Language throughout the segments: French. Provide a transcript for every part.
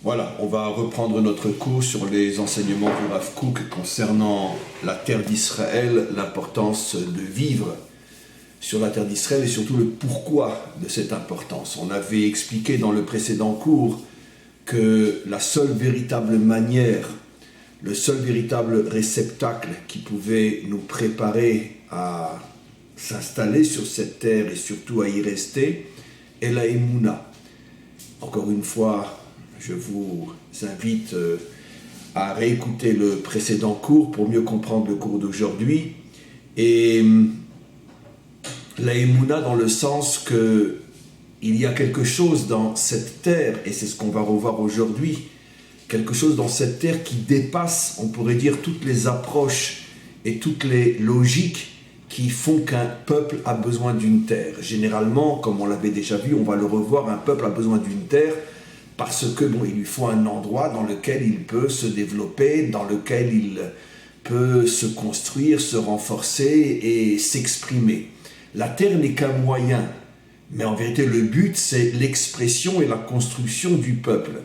Voilà, on va reprendre notre cours sur les enseignements du Rav Kook concernant la terre d'Israël, l'importance de vivre sur la terre d'Israël et surtout le pourquoi de cette importance. On avait expliqué dans le précédent cours que la seule véritable manière, le seul véritable réceptacle qui pouvait nous préparer à s'installer sur cette terre et surtout à y rester est la Emouna. Encore une fois, je vous invite à réécouter le précédent cours pour mieux comprendre le cours d'aujourd'hui. Et la Emouna dans le sens que il y a quelque chose dans cette terre, et c'est ce qu'on va revoir aujourd'hui, quelque chose dans cette terre qui dépasse, on pourrait dire, toutes les approches et toutes les logiques qui font qu'un peuple a besoin d'une terre. Généralement, comme on l'avait déjà vu, on va le revoir, un peuple a besoin d'une terre parce que il lui faut un endroit dans lequel il peut se développer, dans lequel il peut se construire, se renforcer et s'exprimer. La terre n'est qu'un moyen, mais en vérité le but c'est l'expression et la construction du peuple.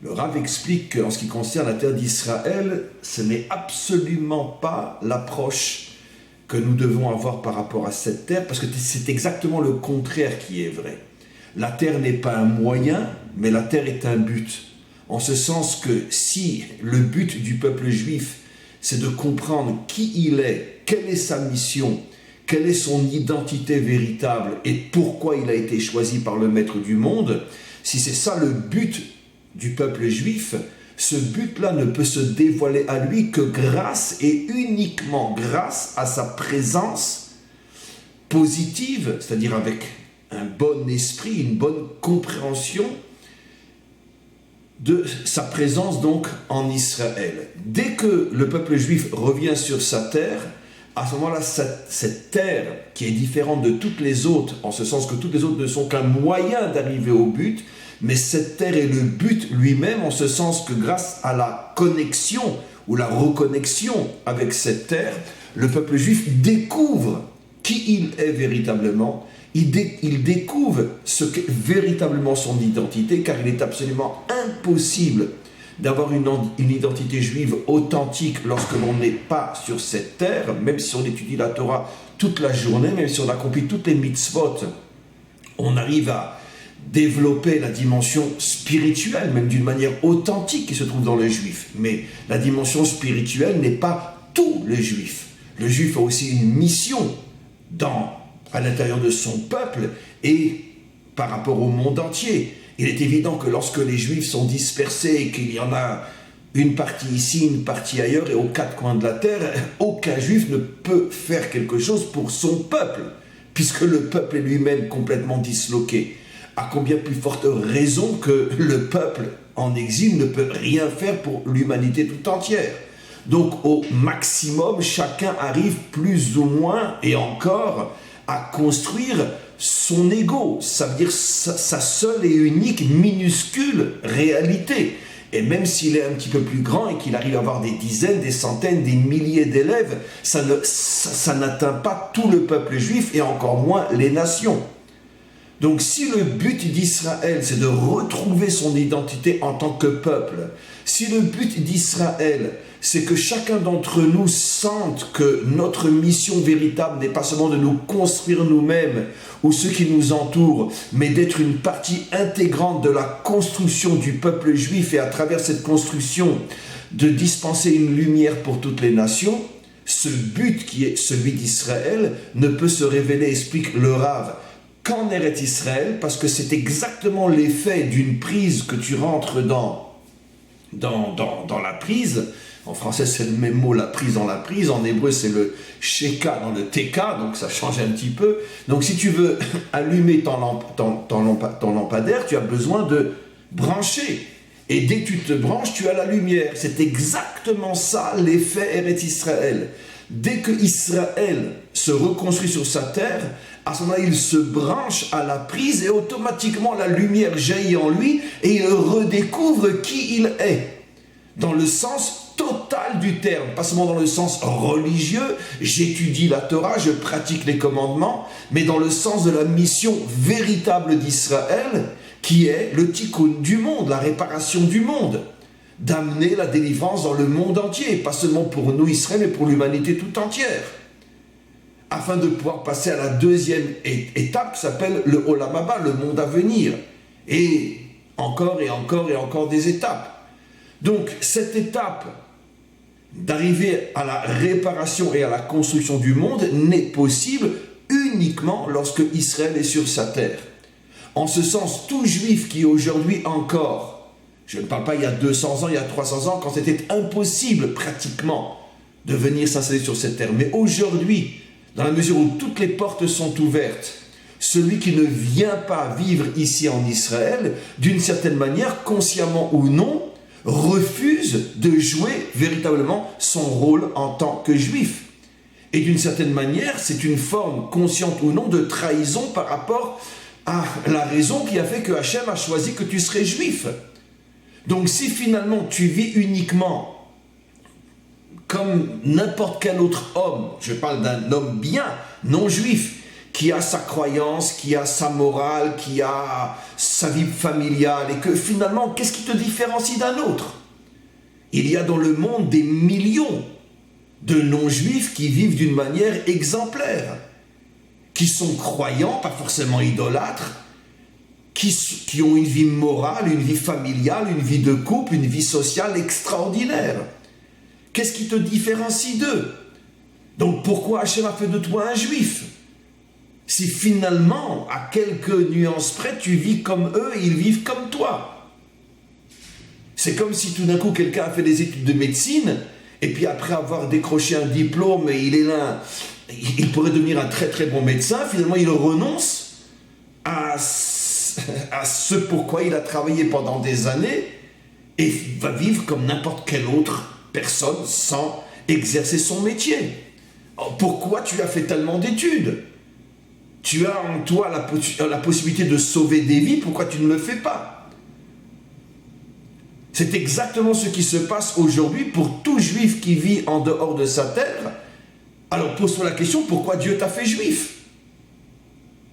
Le Rav explique qu'en ce qui concerne la terre d'Israël, ce n'est absolument pas l'approche que nous devons avoir par rapport à cette terre, parce que c'est exactement le contraire qui est vrai. La terre n'est pas un moyen, mais la terre est un but. En ce sens que si le but du peuple juif, c'est de comprendre qui il est, quelle est sa mission, quelle est son identité véritable et pourquoi il a été choisi par le maître du monde, si c'est ça le but du peuple juif, ce but-là ne peut se dévoiler à lui que grâce et uniquement grâce à sa présence positive, c'est-à-dire avec un bon esprit, une bonne compréhension de sa présence donc en Israël. Dès que le peuple juif revient sur sa terre, à ce moment-là, cette terre qui est différente de toutes les autres, en ce sens que toutes les autres ne sont qu'un moyen d'arriver au but, mais cette terre est le but lui-même, en ce sens que grâce à la connexion ou la reconnexion avec cette terre, le peuple juif découvre qui il est véritablement, il découvre ce qu'est véritablement son identité, car il est absolument impossible d'avoir une identité juive authentique lorsque l'on n'est pas sur cette terre, même si on étudie la Torah toute la journée, même si on accomplit toutes les mitzvot, on arrive à développer la dimension spirituelle, même d'une manière authentique qui se trouve dans les juifs. Mais la dimension spirituelle n'est pas tout le juif. Le juif a aussi une mission à l'intérieur de son peuple et par rapport au monde entier. Il est évident que lorsque les juifs sont dispersés et qu'il y en a une partie ici, une partie ailleurs et aux quatre coins de la terre, aucun juif ne peut faire quelque chose pour son peuple, puisque le peuple est lui-même complètement disloqué. À combien plus forte raison que le peuple en exil ne peut rien faire pour l'humanité tout entière. Donc au maximum, chacun arrive plus ou moins, et encore, à construire son ego, ça veut dire sa seule et unique minuscule réalité. Et même s'il est un petit peu plus grand et qu'il arrive à avoir des dizaines, des centaines, des milliers d'élèves, ça n'atteint pas tout le peuple juif et encore moins les nations. Donc si le but d'Israël, c'est de retrouver son identité en tant que peuple, si le but d'Israël, c'est que chacun d'entre nous sente que notre mission véritable n'est pas seulement de nous construire nous-mêmes ou ceux qui nous entourent, mais d'être une partie intégrante de la construction du peuple juif et à travers cette construction de dispenser une lumière pour toutes les nations, ce but qui est celui d'Israël ne peut se révéler, explique le Rav, qu'en Eretz Israël, parce que c'est exactement l'effet d'une prise que tu rentres dans la prise. En français, c'est le même mot, la prise dans la prise. En hébreu, c'est le sheka dans le teka, donc ça change un petit peu. Donc, si tu veux allumer ton lampadaire, tu as besoin de brancher. Et dès que tu te branches, tu as la lumière. C'est exactement ça, l'effet Eretz Israël. Dès que Israël se reconstruit sur sa terre, à ce moment-là, il se branche à la prise et automatiquement la lumière jaillit en lui et il redécouvre qui il est. Dans le sens total du terme, pas seulement dans le sens religieux, j'étudie la Torah, je pratique les commandements, mais dans le sens de la mission véritable d'Israël, qui est le tikkun du monde, la réparation du monde, d'amener la délivrance dans le monde entier, pas seulement pour nous Israël, mais pour l'humanité tout entière, afin de pouvoir passer à la deuxième étape qui s'appelle le Olam Haba, le monde à venir, et encore et encore et encore des étapes. Donc cette étape d'arriver à la réparation et à la construction du monde n'est possible uniquement lorsque Israël est sur sa terre. En ce sens, tout juif qui aujourd'hui encore, je ne parle pas il y a 200 ans, il y a 300 ans, quand c'était impossible pratiquement de venir s'installer sur cette terre, mais aujourd'hui, dans la mesure où toutes les portes sont ouvertes, celui qui ne vient pas vivre ici en Israël, d'une certaine manière, consciemment ou non, refuse de jouer véritablement son rôle en tant que juif. Et d'une certaine manière, c'est une forme, consciente ou non, de trahison par rapport à la raison qui a fait que Hachem a choisi que tu serais juif. Donc si finalement tu vis uniquement comme n'importe quel autre homme, je parle d'un homme bien, non juif, qui a sa croyance, qui a sa morale, qui a sa vie familiale, et que finalement, qu'est-ce qui te différencie d'un autre? Il y a dans le monde des millions de non-juifs qui vivent d'une manière exemplaire, qui sont croyants, pas forcément idolâtres, qui ont une vie morale, une vie familiale, une vie de couple, une vie sociale extraordinaire. Qu'est-ce qui te différencie d'eux? Donc pourquoi Hachem a fait de toi un juif? Si finalement, à quelques nuances près, tu vis comme eux et ils vivent comme toi. C'est comme si tout d'un coup quelqu'un a fait des études de médecine et puis après avoir décroché un diplôme et il est là, il pourrait devenir un très très bon médecin, finalement il renonce à ce pourquoi il a travaillé pendant des années et va vivre comme n'importe quelle autre personne sans exercer son métier. Alors, pourquoi tu as fait tellement d'études? Tu as en toi la possibilité de sauver des vies, pourquoi tu ne le fais pas? C'est exactement ce qui se passe aujourd'hui pour tout juif qui vit en dehors de sa terre. Alors pose-toi la question, pourquoi Dieu t'a fait juif?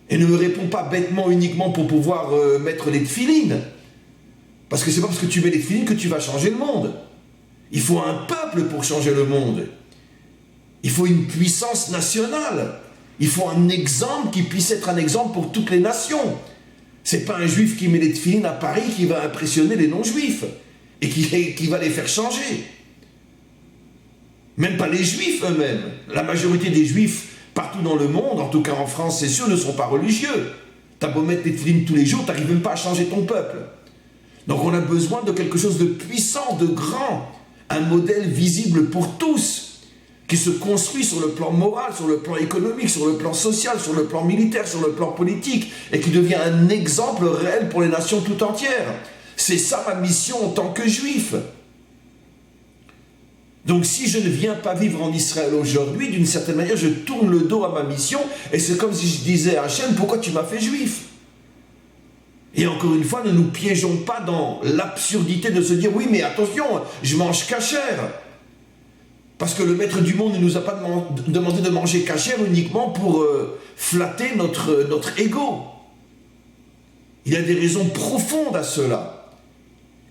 Et ne me réponds pas bêtement uniquement pour pouvoir mettre les tefilines. Parce que c'est pas parce que tu mets les tefilines que tu vas changer le monde. Il faut un peuple pour changer le monde. Il faut une puissance nationale. Il faut un exemple qui puisse être un exemple pour toutes les nations. C'est pas un juif qui met les tefilines à Paris qui va impressionner les non-juifs et qui va les faire changer. Même pas les juifs eux-mêmes. La majorité des juifs partout dans le monde, en tout cas en France, c'est sûr, ne sont pas religieux. T'as beau mettre les tefilines tous les jours, t'arrives même pas à changer ton peuple. Donc on a besoin de quelque chose de puissant, de grand, un modèle visible pour tous, qui se construit sur le plan moral, sur le plan économique, sur le plan social, sur le plan militaire, sur le plan politique, et qui devient un exemple réel pour les nations tout entières. C'est ça ma mission en tant que juif. Donc si je ne viens pas vivre en Israël aujourd'hui, d'une certaine manière, je tourne le dos à ma mission, et c'est comme si je disais à Hachem, pourquoi tu m'as fait juif? Et encore une fois, ne nous piégeons pas dans l'absurdité de se dire, oui mais attention, je mange cachère. Parce que le maître du monde ne nous a pas demandé de manger cachère uniquement pour flatter notre ego. Il y a des raisons profondes à cela,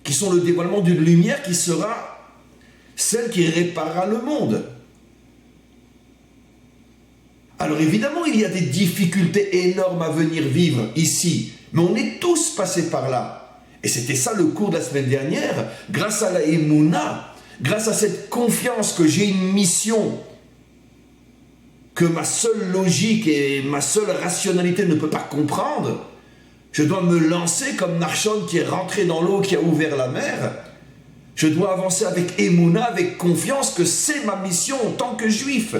qui sont le dévoilement d'une lumière qui sera celle qui réparera le monde. Alors évidemment, il y a des difficultés énormes à venir vivre ici, mais on est tous passés par là. Et c'était ça le cours de la semaine dernière, grâce à la Emouna, grâce à cette confiance que j'ai une mission, que ma seule logique et ma seule rationalité ne peut pas comprendre, je dois me lancer comme Nachshon qui est rentré dans l'eau, qui a ouvert la mer. Je dois avancer avec Emouna, avec confiance que c'est ma mission en tant que juif.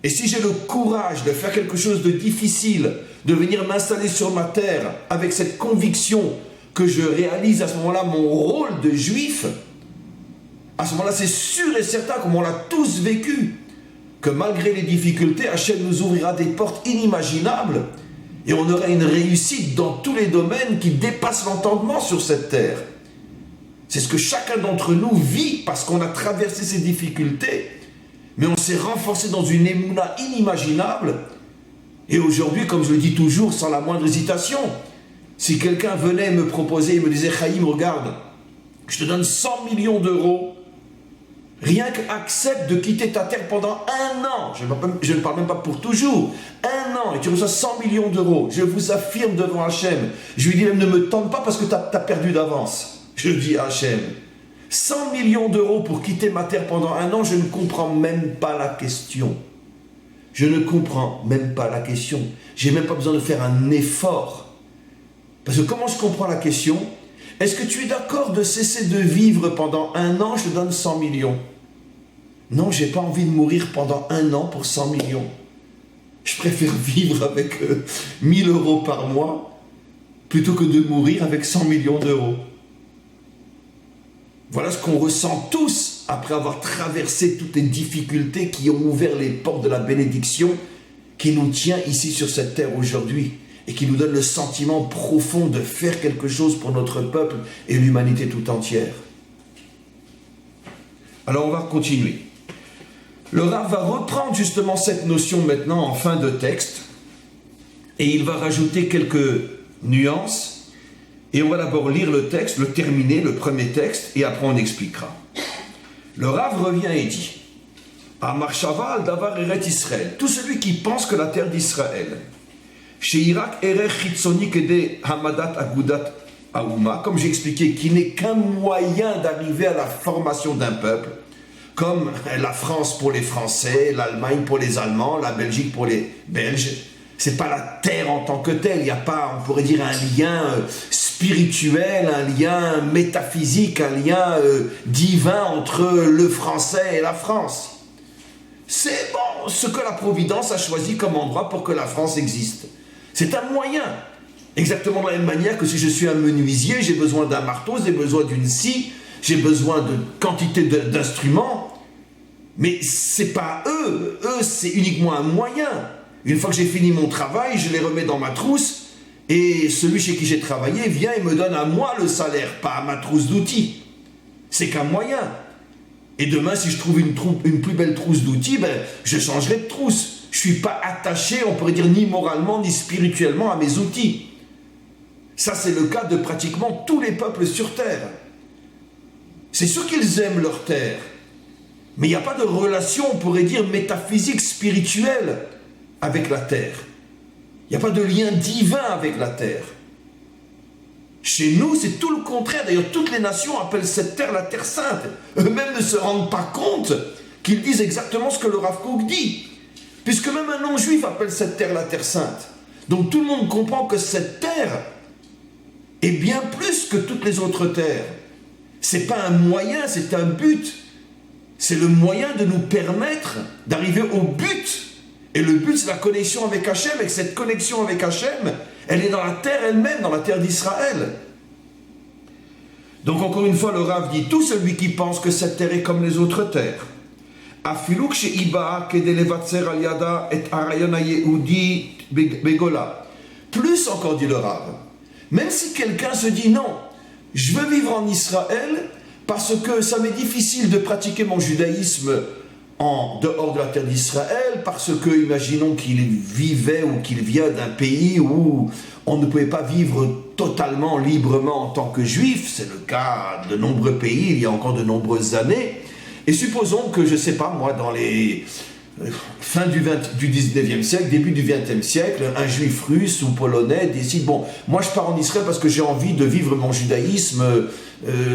Et si j'ai le courage de faire quelque chose de difficile, de venir m'installer sur ma terre avec cette conviction que je réalise à ce moment-là mon rôle de juif, à ce moment-là, c'est sûr et certain, comme on l'a tous vécu, que malgré les difficultés, Hachem nous ouvrira des portes inimaginables et on aura une réussite dans tous les domaines qui dépassent l'entendement sur cette terre. C'est ce que chacun d'entre nous vit parce qu'on a traversé ces difficultés, mais on s'est renforcé dans une émouna inimaginable. Et aujourd'hui, comme je le dis toujours, sans la moindre hésitation, Si quelqu'un venait me proposer, il me disait, Chaim, regarde, je te donne 100 millions d'euros, rien qu'accepte de quitter ta terre pendant 1 an, je ne parle même pas pour toujours, 1 an, et tu reçois 100 millions d'euros, je vous affirme devant Hachem, je lui dis même, ne me tente pas parce que tu as perdu d'avance, je dis à Hachem, 100 millions d'euros pour quitter ma terre pendant 1 an, je ne comprends même pas la question. Je ne comprends même pas la question. Je n'ai même pas besoin de faire un effort. Parce que comment je comprends la question? Est-ce que tu es d'accord de cesser de vivre pendant 1 an, je te donne 100 millions? Non, je n'ai pas envie de mourir pendant 1 an pour 100 millions. Je préfère vivre avec 1000 euros par mois plutôt que de mourir avec 100 millions d'euros. Voilà ce qu'on ressent tous après avoir traversé toutes les difficultés qui ont ouvert les portes de la bénédiction qui nous tient ici sur cette terre aujourd'hui et qui nous donne le sentiment profond de faire quelque chose pour notre peuple et l'humanité tout entière. Alors on va continuer. Le Rav va reprendre justement cette notion maintenant en fin de texte et il va rajouter quelques nuances. Et on va d'abord lire le texte, le terminer, le premier texte, et après on expliquera. Le Rav revient et dit, Amar Shaval Davar Eret Israël, tout celui qui pense que la terre d'Israël, chez Irak Erech Chitzoni Kede Hamadat Agudat Aouma, comme j'ai expliqué, qui n'est qu'un moyen d'arriver à la formation d'un peuple, comme la France pour les Français, l'Allemagne pour les Allemands, la Belgique pour les Belges. C'est pas la terre en tant que telle, il n'y a pas, on pourrait dire, un lien spirituel, un lien métaphysique, un lien divin entre le français et la France. C'est bon, ce que la Providence a choisi comme endroit pour que la France existe. C'est un moyen. Exactement de la même manière que si je suis un menuisier, j'ai besoin d'un marteau, j'ai besoin d'une scie, j'ai besoin de quantité d'instruments. Mais c'est pas eux, c'est uniquement un moyen. Une fois que j'ai fini mon travail, je les remets dans ma trousse et celui chez qui j'ai travaillé vient et me donne à moi le salaire, pas à ma trousse d'outils. C'est qu'un moyen. Et demain, si je trouve une plus belle trousse d'outils, je changerai de trousse. Je ne suis pas attaché, on pourrait dire, ni moralement, ni spirituellement à mes outils. Ça, c'est le cas de pratiquement tous les peuples sur Terre. C'est sûr qu'ils aiment leur terre, mais il n'y a pas de relation, on pourrait dire, métaphysique, spirituelle avec la terre. Il n'y a pas de lien divin avec la terre. Chez nous, c'est tout le contraire. D'ailleurs, toutes les nations appellent cette terre la terre sainte. Eux-mêmes ne se rendent pas compte qu'ils disent exactement ce que le Rav Kook dit. Puisque même un non-juif appelle cette terre la terre sainte. Donc tout le monde comprend que cette terre est bien plus que toutes les autres terres. C'est pas un moyen, c'est un but. C'est le moyen de nous permettre d'arriver au but. Et le but, c'est la connexion avec Hachem. Et que cette connexion avec Hachem, elle est dans la terre elle-même, dans la terre d'Israël. Donc encore une fois, le Rav dit, tout celui qui pense que cette terre est comme les autres terres, plus encore, dit le Rav, même si quelqu'un se dit non, je veux vivre en Israël parce que ça m'est difficile de pratiquer mon judaïsme en dehors de la terre d'Israël, parce que, imaginons qu'il vivait ou qu'il vient d'un pays où on ne pouvait pas vivre totalement librement en tant que juif, c'est le cas de nombreux pays, il y a encore de nombreuses années, et supposons que, je ne sais pas moi, dans les fin du 19e siècle, début du 20e siècle, un juif russe ou polonais décide, bon, moi je pars en Israël parce que j'ai envie de vivre mon judaïsme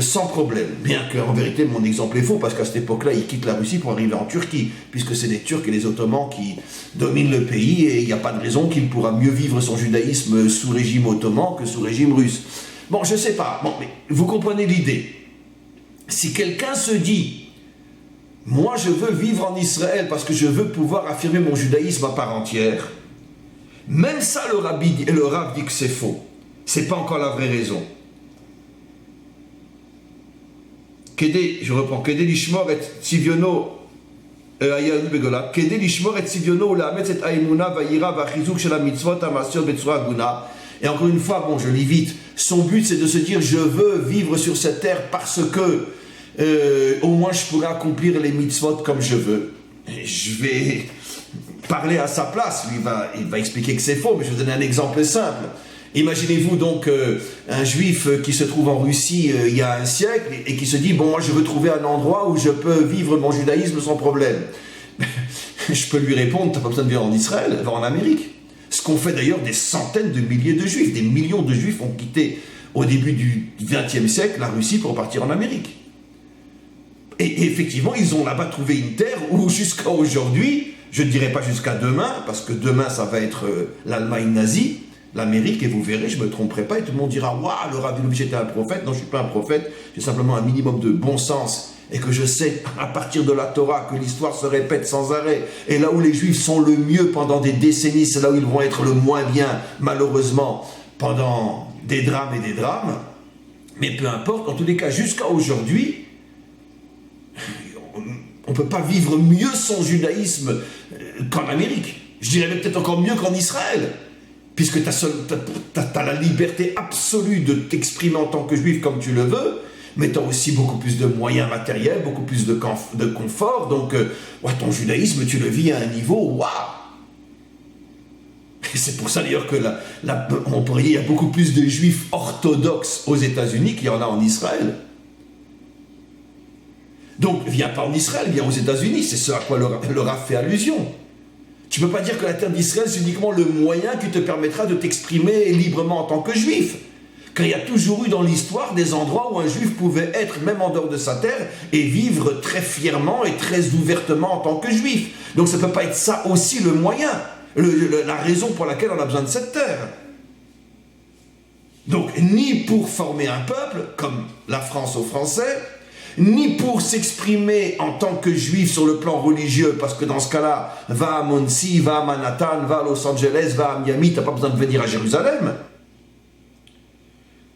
sans problème. Bien qu'en vérité mon exemple est faux, parce qu'à cette époque-là, il quitte la Russie pour arriver en Turquie, puisque c'est les Turcs et les Ottomans qui dominent le pays, et il n'y a pas de raison qu'il pourra mieux vivre son judaïsme sous régime ottoman que sous régime russe. Bon, je ne sais pas, bon, mais vous comprenez l'idée. Si quelqu'un se dit, moi, je veux vivre en Israël parce que je veux pouvoir affirmer mon judaïsme à part entière. Même ça, le Rav dit que c'est faux. C'est pas encore la vraie raison. Je reprends. Kedé lishmor et tziviono ayanu begola. Kedé lishmor et tziviono ulametz et aimuna vayira vachizuk shel mitzvot amasiot betzura aguna. Et encore une fois, bon, je lis vite. Son but, c'est de se dire, je veux vivre sur cette terre parce que au moins je pourrais accomplir les mitzvot comme je veux. Et je vais parler à sa place, lui il va expliquer que c'est faux, mais je vais vous donner un exemple simple. Imaginez-vous donc un juif qui se trouve en Russie il y a un siècle et qui se dit « Bon, moi je veux trouver un endroit où je peux vivre mon judaïsme sans problème. » Je peux lui répondre « T'as pas besoin de vivre en Israël, va en Amérique. » Ce qu'ont fait d'ailleurs des centaines de milliers de juifs. Des millions de juifs ont quitté au début du XXe siècle la Russie pour partir en Amérique. Et effectivement, ils ont là-bas trouvé une terre où jusqu'à aujourd'hui, je ne dirais pas jusqu'à demain, parce que demain ça va être l'Allemagne nazie, l'Amérique, et vous verrez, je ne me tromperai pas, et tout le monde dira « Waouh, le Rav Lubavitch était un prophète ». Non, je ne suis pas un prophète, j'ai simplement un minimum de bon sens, et que je sais, à partir de la Torah, que l'histoire se répète sans arrêt, et là où les Juifs sont le mieux pendant des décennies, c'est là où ils vont être le moins bien, malheureusement, pendant des drames et des drames. Mais peu importe, en tous les cas, jusqu'à aujourd'hui, on ne peut pas vivre mieux son judaïsme qu'en Amérique. Je dirais peut-être encore mieux qu'en Israël, puisque tu as la liberté absolue de t'exprimer en tant que juif comme tu le veux, mais tu as aussi beaucoup plus de moyens matériels, beaucoup plus de confort, donc ton judaïsme, tu le vis à un niveau, waouh. Et c'est pour ça d'ailleurs que on pourrait dire qu'il y a beaucoup plus de juifs orthodoxes aux États-Unis qu'il y en a en Israël. Donc, viens pas en Israël, viens aux États-Unis, c'est ce à quoi le Rav fait allusion. Tu ne peux pas dire que la terre d'Israël, c'est uniquement le moyen qui te permettra de t'exprimer librement en tant que juif. Car il y a toujours eu dans l'histoire des endroits où un juif pouvait être, même en dehors de sa terre, et vivre très fièrement et très ouvertement en tant que juif. Donc ça ne peut pas être ça aussi le moyen, la raison pour laquelle on a besoin de cette terre. Donc, ni pour former un peuple, comme la France aux Français, ni pour s'exprimer en tant que juif sur le plan religieux, parce que dans ce cas-là, va à Monsey, va à Manhattan, va à Los Angeles, va à Miami, t'as pas besoin de venir à Jérusalem.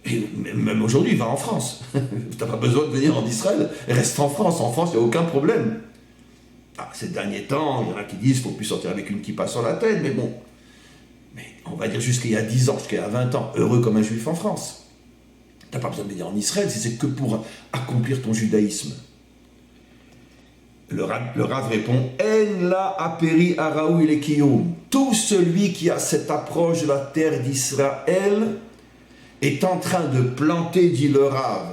Et même aujourd'hui, va en France. T'as pas besoin de venir en Israël, reste en France, il n'y a aucun problème. Ces derniers temps, il y en a qui disent qu'il ne faut plus sortir avec une kippa sur la tête, mais bon, mais on va dire jusqu'il y a 10 ans, jusqu'il y a 20 ans, heureux comme un juif en France. Tu n'as pas besoin de venir en Israël si c'est que pour accomplir ton judaïsme. Le Rav répond « En la aperi araou il kiyum » Tout celui qui a cette approche de la terre d'Israël est en train de planter, dit le Rav,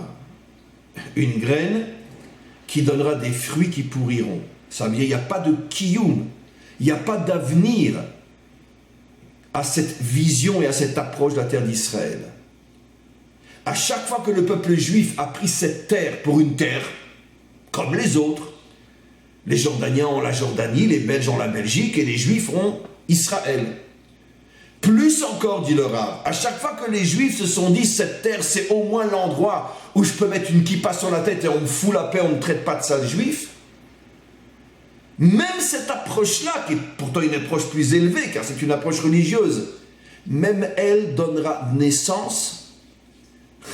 une graine qui donnera des fruits qui pourriront. Ça veut dire qu'il n'y a pas de kiyum, il n'y a pas d'avenir à cette vision et à cette approche de la terre d'Israël. À chaque fois que le peuple juif a pris cette terre pour une terre, comme les autres, les Jordaniens ont la Jordanie, les Belges ont la Belgique et les Juifs ont Israël. Plus encore, dit le Rav, à chaque fois que les Juifs se sont dit cette terre c'est au moins l'endroit où je peux mettre une kippa sur la tête et on me fout la paix, on ne me traite pas de sale juif, même cette approche-là, qui est pourtant une approche plus élevée car c'est une approche religieuse, même elle donnera naissance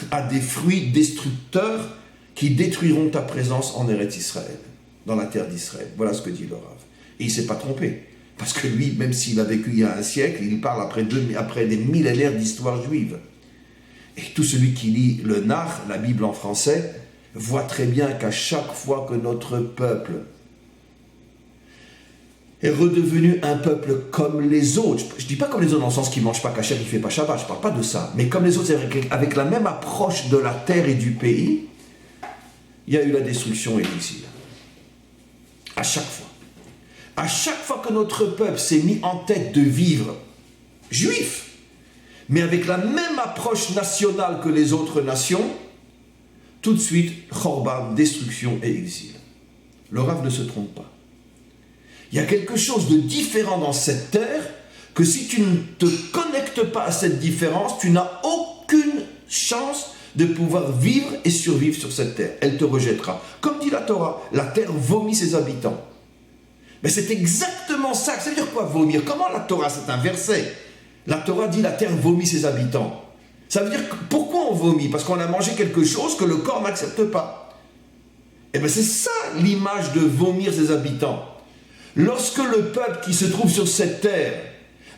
à des fruits destructeurs qui détruiront ta présence en Eretz Israël, dans la terre d'Israël. Voilà ce que dit le Rav. Et il ne s'est pas trompé. Parce que lui, même s'il a vécu il y a un siècle, il parle après des millénaires d'histoire juive. Et tout celui qui lit le Nar, la Bible en français, voit très bien qu'à chaque fois que notre peuple est redevenu un peuple comme les autres. Je ne dis pas comme les autres dans le sens qu'il ne mange pas kasher, il ne fait pas Shabbat, je ne parle pas de ça. Mais comme les autres, avec la même approche de la terre et du pays, il y a eu la destruction et l'exil. À chaque fois. À chaque fois que notre peuple s'est mis en tête de vivre juif, mais avec la même approche nationale que les autres nations, tout de suite, chorban, destruction et exil. Le Rav ne se trompe pas. Il y a quelque chose de différent dans cette terre que si tu ne te connectes pas à cette différence, tu n'as aucune chance de pouvoir vivre et survivre sur cette terre. Elle te rejettera. Comme dit la Torah, la terre vomit ses habitants. Mais c'est exactement ça. Ça veut dire quoi vomir? Comment la Torah, c'est un verset. La Torah dit la terre vomit ses habitants. Ça veut dire pourquoi on vomit? Parce qu'on a mangé quelque chose que le corps n'accepte pas. Et bien c'est ça l'image de vomir ses habitants. Lorsque le peuple qui se trouve sur cette terre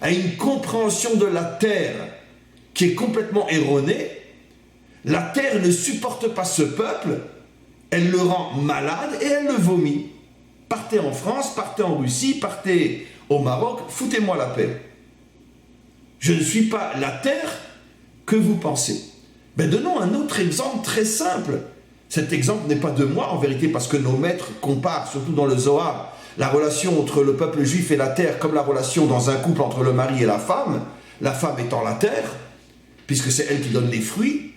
a une compréhension de la terre qui est complètement erronée, la terre ne supporte pas ce peuple, elle le rend malade et elle le vomit. Partez en France, partez en Russie, partez au Maroc, foutez-moi la paix. Je ne suis pas la terre, Que vous pensez? Ben, donnons un autre exemple très simple. Cet exemple n'est pas de moi en vérité, parce que nos maîtres comparent, surtout dans le Zohar, la relation entre le peuple juif et la terre comme la relation dans un couple entre le mari et la femme étant la terre, puisque c'est elle qui donne les fruits.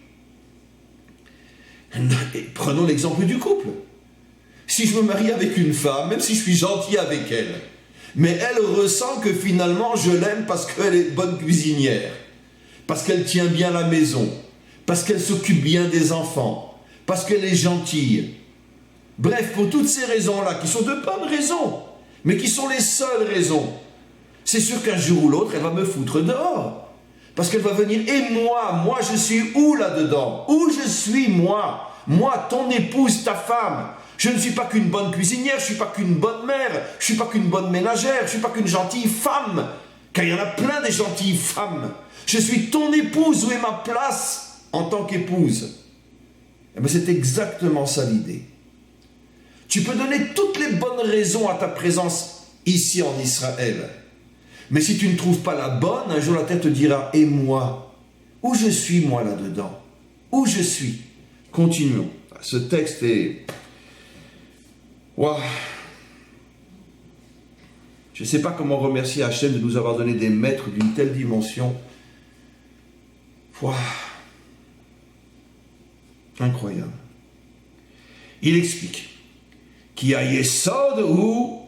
Et prenons l'exemple du couple. Si je me marie avec une femme, même si je suis gentil avec elle, mais elle ressent que finalement je l'aime parce qu'elle est bonne cuisinière, parce qu'elle tient bien la maison, parce qu'elle s'occupe bien des enfants, parce qu'elle est gentille. Bref, pour toutes ces raisons-là, qui sont de bonnes raisons, mais qui sont les seules raisons, c'est sûr qu'un jour ou l'autre, elle va me foutre dehors. Parce qu'elle va venir, et moi je suis où là-dedans? Où je suis moi? Moi, ton épouse, ta femme. Je ne suis pas qu'une bonne cuisinière, je ne suis pas qu'une bonne mère, je ne suis pas qu'une bonne ménagère, je ne suis pas qu'une gentille femme. Car il y en a plein des gentilles femmes. Je suis ton épouse, où est ma place en tant qu'épouse? Eh bien, c'est exactement ça l'idée. Tu peux donner toutes les bonnes raisons à ta présence ici en Israël. Mais si tu ne trouves pas la bonne, un jour la terre te dira, et moi? Où je suis moi là-dedans? Où je suis? Continuons. Ce texte est... Wow. Je ne sais pas comment remercier Hachem de nous avoir donné des maîtres d'une telle dimension. Wow. Incroyable. Il explique qu'il y a Yesod ou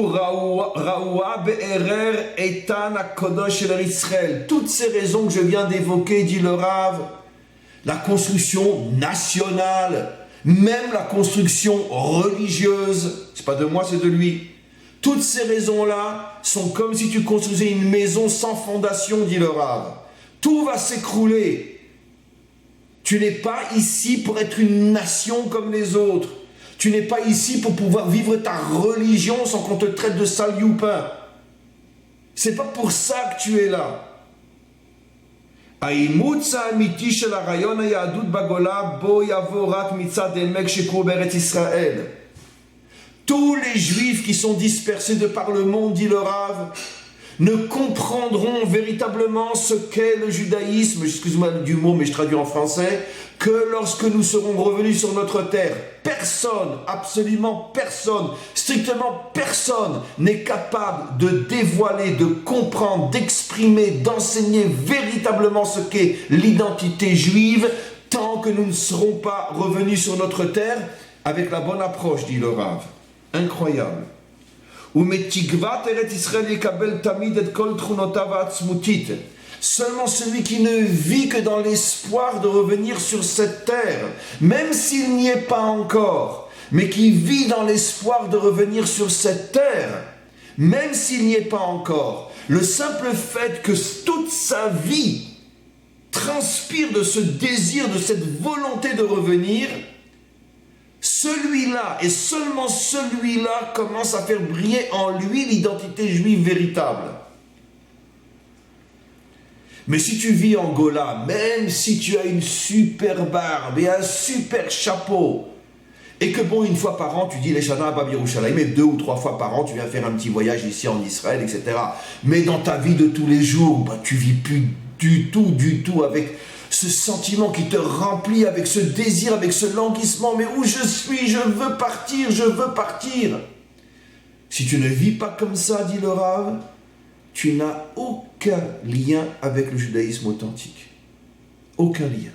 Raoua Be'erer Eitan HaKodosh Shel Israël. Toutes ces raisons que je viens d'évoquer, dit le Rav, la construction nationale, même la construction religieuse, c'est pas de moi, c'est de lui. Toutes ces raisons-là sont comme si tu construisais une maison sans fondation, dit le Rav. Tout va s'écrouler. Tu n'es pas ici pour être une nation comme les autres. Tu n'es pas ici pour pouvoir vivre ta religion sans qu'on te traite de sale youpin. C'est pas pour ça que tu es là. Tous les juifs qui sont dispersés de par le monde, dit le Rav, ne comprendront véritablement ce qu'est le judaïsme, excuse-moi du mot mais je traduis en français, que lorsque nous serons revenus sur notre terre. Personne, absolument personne, strictement personne n'est capable de dévoiler, de comprendre, d'exprimer, d'enseigner véritablement ce qu'est l'identité juive tant que nous ne serons pas revenus sur notre terre avec la bonne approche, dit le Rav. Incroyable. Seulement celui qui ne vit que dans l'espoir de revenir sur cette terre, même s'il n'y est pas encore, mais qui vit dans l'espoir de revenir sur cette terre, même s'il n'y est pas encore, le simple fait que toute sa vie transpire de ce désir, de cette volonté de revenir, celui-là et seulement celui-là commence à faire briller en lui l'identité juive véritable. Mais si tu vis en Gola, même si tu as une super barbe et un super chapeau, et que bon, une fois par an, tu dis les Shana Abba Yerushalayim, et 2 ou 3 fois par an, tu viens faire un petit voyage ici en Israël, etc. Mais dans ta vie de tous les jours, tu vis plus du tout avec ce sentiment qui te remplit, avec ce désir, avec ce languissement. Mais où je suis, je veux partir, je veux partir. Si tu ne vis pas comme ça, dit le Rav, tu n'as aucun lien avec le judaïsme authentique. Aucun lien.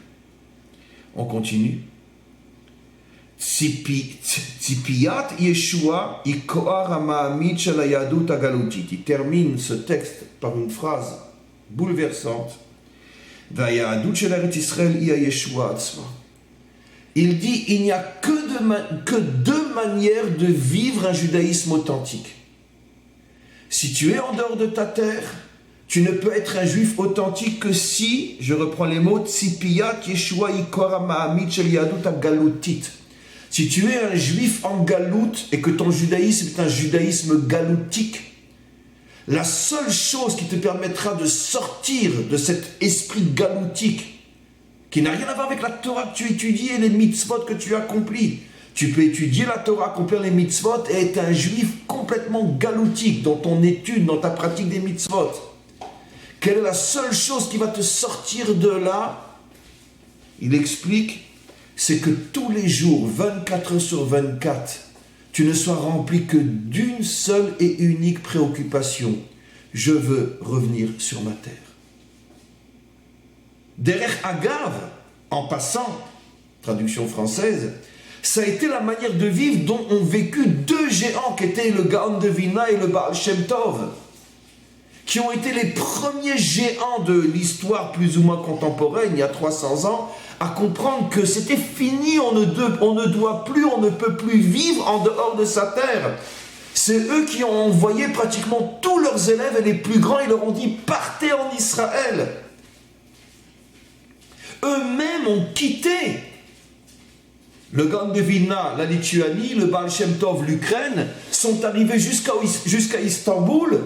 On continue. Tzipiyat Yeshua ikoar ha'ma'amid shel hayadut hagalutit. Il termine ce texte par une phrase bouleversante. Va'hayadut shel Eretz Israël hi Yeshua atzma. Il dit, il n'y a que deux manières de vivre un judaïsme authentique. Si tu es en dehors de ta terre, tu ne peux être un juif authentique que si, je reprends les mots, Tzipiyat Yeshua ikoar ha'ma'amid shel hayadut hagalutit. Si tu es un juif en galoute et que ton judaïsme est un judaïsme galoutique, la seule chose qui te permettra de sortir de cet esprit galoutique, qui n'a rien à voir avec la Torah que tu étudies et les mitzvot que tu accomplis. Tu peux étudier la Torah, accomplir les mitzvot et être un juif complètement galoutique dans ton étude, dans ta pratique des mitzvot. Quelle est la seule chose qui va te sortir de là? Il explique, c'est que tous les jours, 24 heures sur 24, tu ne sois rempli que d'une seule et unique préoccupation. Je veux revenir sur ma terre. Derech Agav, en passant, traduction française, ça a été la manière de vivre dont ont vécu deux géants qui étaient le Gaon de Vilna et le Baal Shem Tov, qui ont été les premiers géants de l'histoire plus ou moins contemporaine, il y a 300 ans, à comprendre que c'était fini, on ne doit plus, on ne peut plus vivre en dehors de sa terre. C'est eux qui ont envoyé pratiquement tous leurs élèves et les plus grands, ils leur ont dit « Partez en Israël ». Eux-mêmes ont quitté le Gaon de Vilna, la Lituanie, le Baal Shem Tov, l'Ukraine, sont arrivés jusqu'à Istanbul.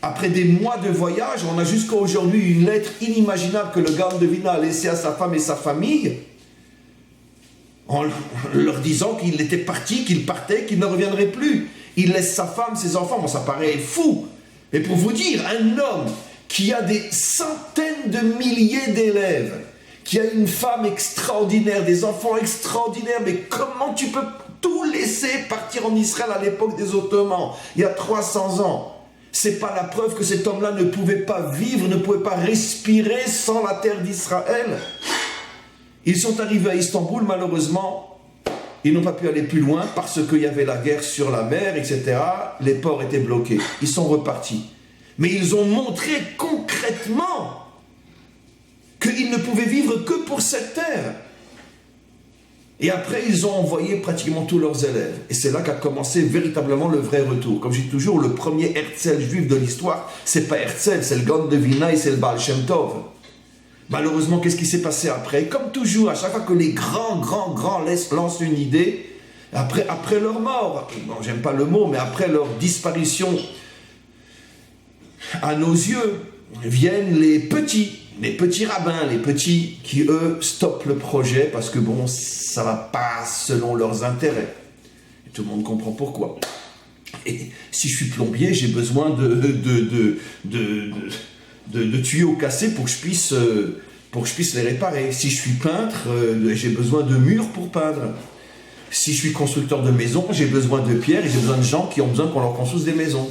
Après des mois de voyage, on a jusqu'à aujourd'hui une lettre inimaginable que le Gaon de Vilna a laissée à sa femme et sa famille, en leur disant qu'il était parti, qu'il partait, qu'il ne reviendrait plus. Il laisse sa femme, ses enfants, bon ça paraît fou, mais pour vous dire, un homme qui a des centaines de milliers d'élèves, qui a une femme extraordinaire, des enfants extraordinaires, mais comment tu peux tout laisser partir en Israël à l'époque des Ottomans, il y a 300 ans? C'est pas la preuve que cet homme-là ne pouvait pas vivre, ne pouvait pas respirer sans la terre d'Israël. Ils sont arrivés à Istanbul, malheureusement, ils n'ont pas pu aller plus loin parce qu'il y avait la guerre sur la mer, etc. Les ports étaient bloqués. Ils sont repartis. Mais ils ont montré concrètement qu'ils ne pouvaient vivre que pour cette terre. Et après, ils ont envoyé pratiquement tous leurs élèves. Et c'est là qu'a commencé véritablement le vrai retour. Comme je dis toujours, le premier Herzl juif de l'histoire, c'est pas Herzl, c'est le Gaon de Vilna et c'est le Baal Shem Tov. Malheureusement, qu'est-ce qui s'est passé après? Comme toujours, à chaque fois que les grands lancent une idée, après leur mort, bon, j'aime pas le mot, mais après leur disparition, à nos yeux, viennent les petits rabbins, les petits qui, eux, stoppent le projet parce que, bon, ça va pas selon leurs intérêts. Et tout le monde comprend pourquoi. Et si je suis plombier, j'ai besoin de tuyaux cassés pour que je puisse les réparer. Si je suis peintre, j'ai besoin de murs pour peindre. Si je suis constructeur de maisons, j'ai besoin de pierres et j'ai besoin de gens qui ont besoin qu'on leur construise des maisons.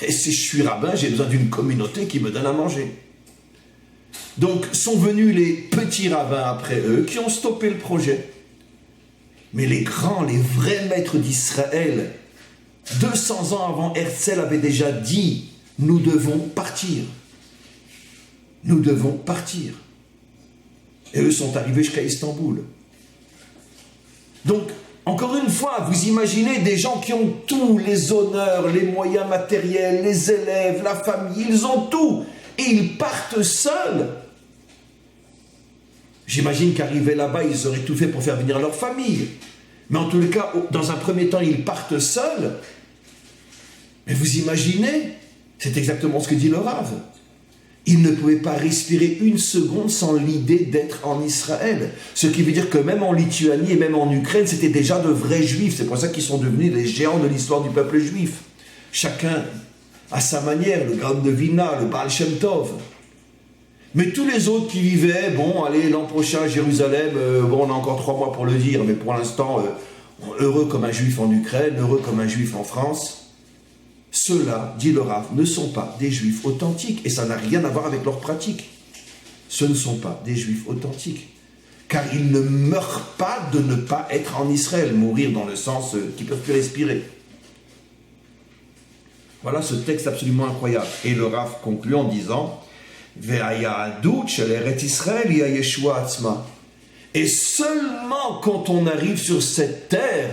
Et si je suis rabbin, j'ai besoin d'une communauté qui me donne à manger. Donc sont venus les petits rabbins après eux qui ont stoppé le projet. Mais les grands, les vrais maîtres d'Israël, 200 ans avant Herzl avait déjà dit « Nous devons partir. Nous devons partir. » Et eux sont arrivés jusqu'à Istanbul. Donc, encore une fois, vous imaginez des gens qui ont tous les honneurs, les moyens matériels, les élèves, la famille, ils ont tout. Et ils partent seuls. J'imagine qu'arrivés là-bas, ils auraient tout fait pour faire venir leur famille. Mais en tous les cas, dans un premier temps, ils partent seuls. Mais vous imaginez, c'est exactement ce que dit le Rav. Ils ne pouvaient pas respirer une seconde sans l'idée d'être en Israël. Ce qui veut dire que même en Lituanie et même en Ukraine, c'était déjà de vrais juifs. C'est pour ça qu'ils sont devenus les géants de l'histoire du peuple juif. Chacun à sa manière, le Gaon de Vilna, le Baal Shem Tov. Mais tous les autres qui vivaient, bon, allez, l'an prochain, Jérusalem, bon, on a encore 3 mois pour le dire, mais pour l'instant, heureux comme un juif en Ukraine, heureux comme un juif en France, ceux-là, dit le Rav, ne sont pas des juifs authentiques, et ça n'a rien à voir avec leur pratique. Ce ne sont pas des juifs authentiques, car ils ne meurent pas de ne pas être en Israël, mourir dans le sens qu'ils ne peuvent plus respirer. Voilà ce texte absolument incroyable. Et le Rav conclut en disant et seulement quand on arrive sur cette terre,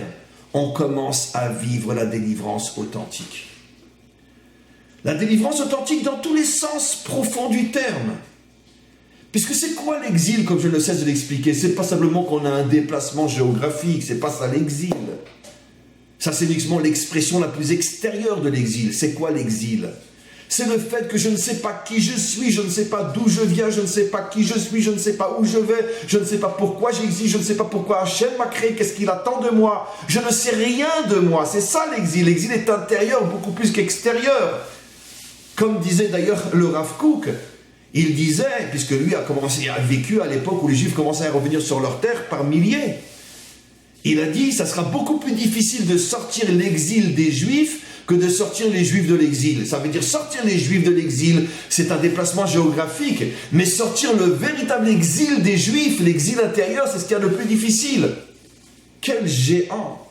on commence à vivre la délivrance authentique. La délivrance authentique dans tous les sens profonds du terme. Puisque c'est quoi l'exil, comme je ne cesse de l'expliquer? C'est pas simplement qu'on a un déplacement géographique, c'est pas ça l'exil. Ça, c'est uniquement l'expression la plus extérieure de l'exil. C'est quoi l'exil? C'est le fait que je ne sais pas qui je suis, je ne sais pas d'où je viens, je ne sais pas qui je suis, je ne sais pas où je vais, je ne sais pas pourquoi j'existe, je ne sais pas pourquoi Hachem m'a créé, qu'est-ce qu'il attend de moi. Je ne sais rien de moi, c'est ça l'exil. L'exil est intérieur beaucoup plus qu'extérieur. Comme disait d'ailleurs le Rav Kook, il disait, puisque lui a vécu à l'époque où les Juifs commençaient à revenir sur leur terre par milliers, il a dit, ça sera beaucoup plus difficile de sortir l'exil des Juifs que de sortir les Juifs de l'exil. Ça veut dire sortir les Juifs de l'exil, c'est un déplacement géographique, mais sortir le véritable exil des Juifs, l'exil intérieur, c'est ce qu'il y a de plus difficile. Quel géant!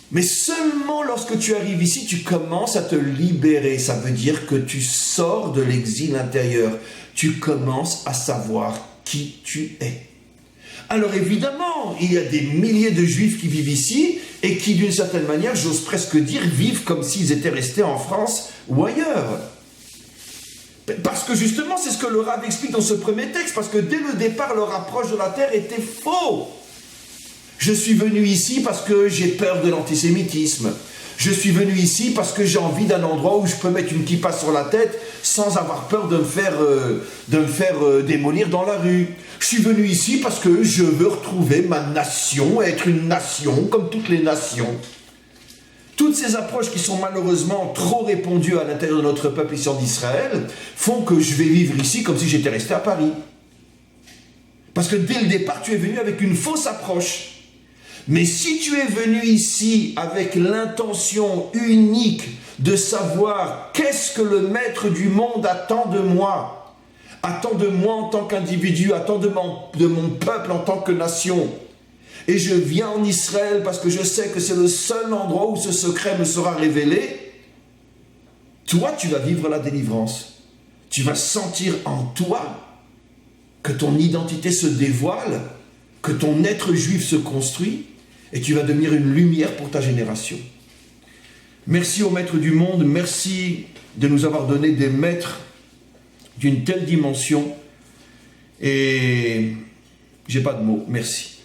Mais seulement lorsque tu arrives ici, tu commences à te libérer. Ça veut dire que tu sors de l'exil intérieur. Tu commences à savoir qui tu es. Alors évidemment, il y a des milliers de Juifs qui vivent ici et qui, d'une certaine manière, j'ose presque dire, vivent comme s'ils étaient restés en France ou ailleurs. Parce que justement, c'est ce que le Rav explique dans ce premier texte, parce que dès le départ, leur approche de la terre était faux. Je suis venu ici parce que j'ai peur de l'antisémitisme. Je suis venu ici parce que j'ai envie d'un endroit où je peux mettre une kippa sur la tête sans avoir peur de me faire démolir dans la rue. Je suis venu ici parce que je veux retrouver ma nation, être une nation comme toutes les nations. Toutes ces approches qui sont malheureusement trop répandues à l'intérieur de notre peuple ici en Israël font que je vais vivre ici comme si j'étais resté à Paris. Parce que dès le départ, tu es venu avec une fausse approche. Mais si tu es venu ici avec l'intention unique de savoir qu'est-ce que le maître du monde attend de moi en tant qu'individu, attend de mon peuple en tant que nation, et je viens en Israël parce que je sais que c'est le seul endroit où ce secret me sera révélé, toi tu vas vivre la délivrance. Tu vas sentir en toi que ton identité se dévoile, que ton être juif se construit, et tu vas devenir une lumière pour ta génération. Merci au maître du monde, merci de nous avoir donné des maîtres d'une telle dimension, et j'ai pas de mots, merci.